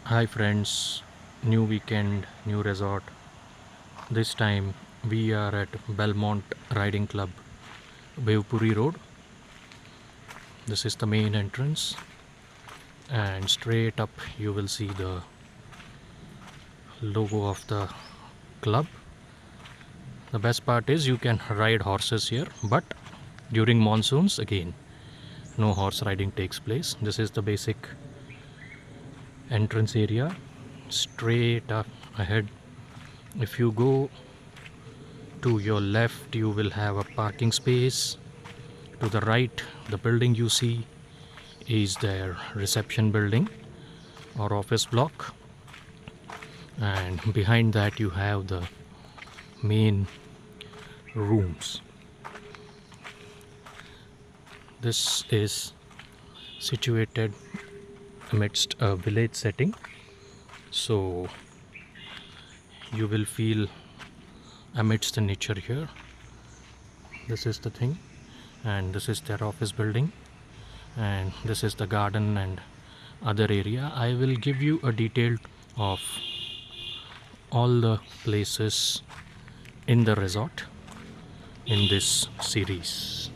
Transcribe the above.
Hi friends, new weekend, new resort. This time we are at Belmont Riding Club, Bhivpuri Road. This is the main entrance, and straight up you will see the logo of the club. The best part is you can ride horses here, but during monsoons again no horse riding takes place. This is the basic entrance area. Straight up ahead, if you go to your left, you will have a parking space. To the right, the building you see is their reception building or office block, and behind that you have the main rooms. This is situated amidst a village setting, so you will feel amidst the nature here. This is the thing, and this is their office building, and this is the garden and other area. I will give you a detailed of all the places in the resort in this series.